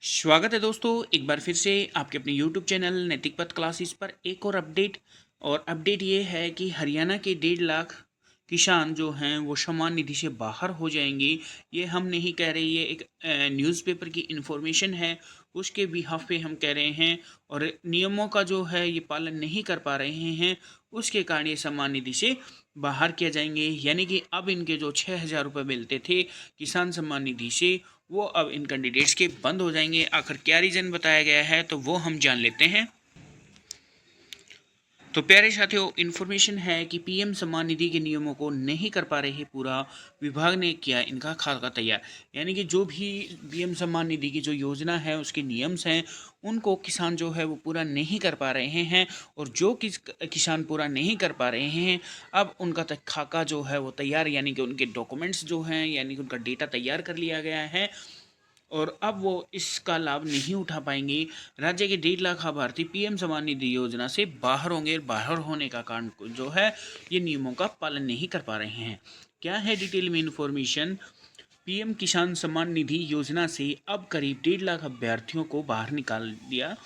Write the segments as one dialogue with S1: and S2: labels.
S1: स्वागत है दोस्तों, एक बार फिर से आपके अपने YouTube चैनल नैतिक पथ क्लासेस पर एक और अपडेट ये है कि हरियाणा के 1.5 लाख किसान जो हैं वो सम्मान निधि से बाहर हो जाएंगे। ये हम नहीं कह रहे, ये एक न्यूज़पेपर की इन्फॉर्मेशन है, उसके बिहाफ पे हम कह रहे हैं। और नियमों का जो है ये पालन नहीं कर पा रहे हैं, उसके कारण ये सम्मान निधि से बाहर किया जाएंगे। यानी कि अब इनके जो 6,000 रुपये मिलते थे किसान सम्मान निधि से, वो अब इन कैंडिडेट्स के बंद हो जाएंगे। आखिर क्या रीज़न बताया गया है तो वो हम जान लेते हैं। तो प्यारे साथियों, इन्फॉर्मेशन है कि पीएम सम्मान निधि के नियमों को नहीं कर पा रहे पूरा, विभाग ने किया इनका खाका तैयार। यानी कि जो भी पीएम सम्मान निधि की जो योजना है उसके नियम्स हैं, उनको किसान जो है वो पूरा नहीं कर पा रहे हैं। और जो किसान पूरा नहीं कर पा रहे हैं, अब उनका खाका जो है वो तैयार, यानी कि उनके डॉक्यूमेंट्स जो हैं, यानी कि उनका डेटा तैयार कर लिया गया है और अब वो इसका लाभ नहीं उठा पाएंगे। राज्य के 1.5 लाख लाभार्थी पीएम सम्मान निधि योजना से बाहर होंगे। बाहर होने का कारण जो है, ये नियमों का पालन नहीं कर पा रहे हैं। क्या है डिटेल में इन्फॉर्मेशन। पीएम किसान सम्मान निधि योजना से अब करीब 1.5 लाख अभ्यर्थियों को बाहर निकाल दिया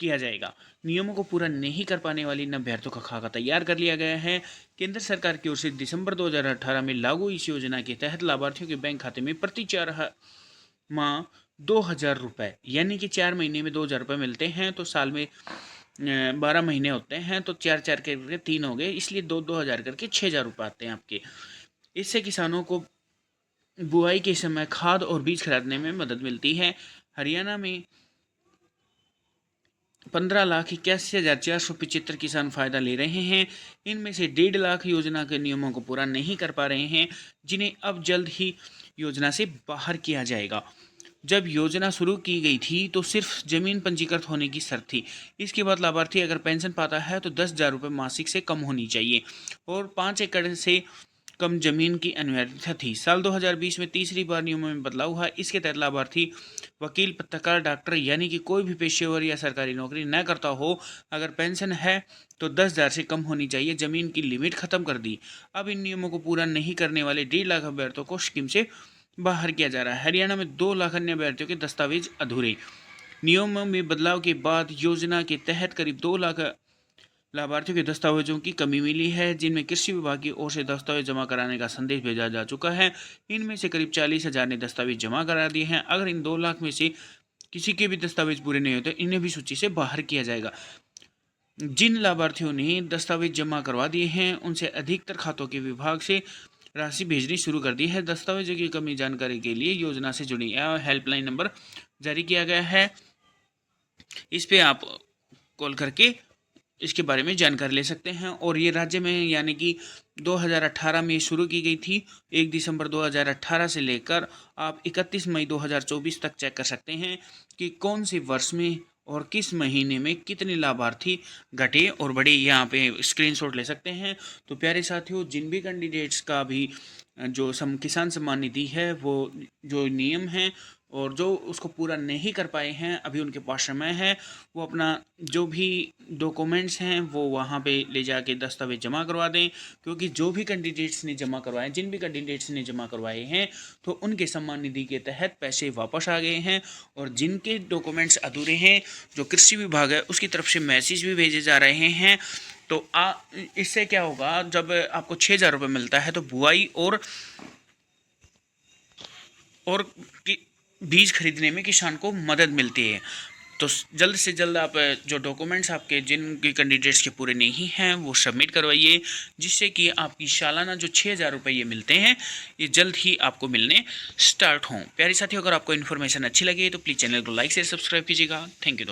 S1: किया जाएगा। नियमों को पूरा नहीं कर पाने वाले इन अभ्यर्थियों का खाका तैयार कर लिया गया है। केंद्र सरकार की ओर से दिसंबर 2018 में लागू इस योजना के तहत लाभार्थियों के बैंक खाते में प्रति 4 माह 2,000 रुपये, यानी कि 4 महीने में 2,000 रुपये मिलते हैं। तो साल में 12 महीने होते हैं, तो 4 4 करके 3 हो गए, इसलिए 2 2 हज़ार करके 6,000 रुपये आते हैं आपके। इससे किसानों को बुआई के समय खाद और बीज खरीदने में मदद मिलती है। हरियाणा में 15,81,475 किसान फायदा ले रहे हैं। इनमें से 1.5 लाख योजना के नियमों को पूरा नहीं कर पा रहे हैं, जिन्हें अब जल्द ही योजना से बाहर किया जाएगा। जब योजना शुरू की गई थी तो सिर्फ जमीन पंजीकृत होने की शर्त थी। इसके बाद लाभार्थी अगर पेंशन पाता है तो 10,000 रुपये मासिक से कम होनी चाहिए और 5 एकड़ से कम जमीन की अनिवार्यता थी। साल 2020 में तीसरी बार नियमों में बदलाव हुआ। इसके तहत लाभार्थी वकील, पत्रकार, डॉक्टर, यानी कि कोई भी पेशेवर या सरकारी नौकरी न करता हो, अगर पेंशन है तो 10,000 से कम होनी चाहिए। जमीन की लिमिट खत्म कर दी। अब इन नियमों को पूरा नहीं करने वाले 1.5 लाख अभ्यर्थियों को स्कीम से बाहर किया जा रहा है। हरियाणा में 2 लाख अन्य अभ्यर्थियों के दस्तावेज अधूरे। नियमों में बदलाव के बाद योजना के तहत करीब 2 लाख लाभार्थियों के दस्तावेजों की कमी मिली है, जिनमें कृषि विभाग की ओर से दस्तावेज जमा कराने का संदेश भेजा जा चुका है। इनमें से करीब 40,000 ने दस्तावेज जमा करा दिए हैं। अगर इन 2 लाख में से किसी के भी दस्तावेज पूरे नहीं होते, इन्हें भी सूची से बाहर किया जाएगा। जिन लाभार्थियों ने दस्तावेज जमा करवा दिए हैं, उनसे अधिकतर खातों के विभाग से राशि भेजनी शुरू कर दी है। दस्तावेजों की कमी जानकारी के लिए योजना से जुड़ी हेल्पलाइन नंबर जारी किया गया है। इस पे आप कॉल करके इसके बारे में जानकारी ले सकते हैं। और ये राज्य में यानी कि 2018 में शुरू की गई थी। 1 दिसंबर 2018 से लेकर आप 31 मई 2024 तक चेक कर सकते हैं कि कौन से वर्ष में और किस महीने में कितने लाभार्थी घटे और बढ़े। यहाँ पे स्क्रीनशॉट ले सकते हैं। तो प्यारे साथियों, जिन भी कैंडिडेट्स का भी जो किसान सम्मान निधि है, वो जो नियम हैं और जो उसको पूरा नहीं कर पाए हैं, अभी उनके पास समय है। वो अपना जो भी डॉक्यूमेंट्स हैं वो वहाँ पे ले जाके दस्तावेज जमा करवा दें, क्योंकि जो भी कैंडिडेट्स ने जमा करवाए, जिन भी कैंडिडेट्स ने जमा करवाए हैं, तो उनके सम्मान निधि के तहत पैसे वापस आ गए हैं। और जिनके डॉक्यूमेंट्स अधूरे हैं, जो कृषि विभाग है उसकी तरफ से मैसेज भी भेजे जा रहे हैं। तो इससे क्या होगा, जब आपको 6,000 रुपये मिलता है तो बुआई और बीज खरीदने में किसान को मदद मिलती है। तो जल्द से जल्द आप जो डॉक्यूमेंट्स आपके जिन कैंडिडेट्स के पूरे नहीं हैं वो सबमिट करवाइए, जिससे कि आपकी सालाना जो 6,000 रुपये ये मिलते हैं, ये जल्द ही आपको मिलने स्टार्ट हों। प्यारे साथियों, अगर आपको इन्फॉर्मेशन अच्छी लगे तो प्लीज़ चैनल को लाइक से सब्सक्राइब कीजिएगा। Thank you.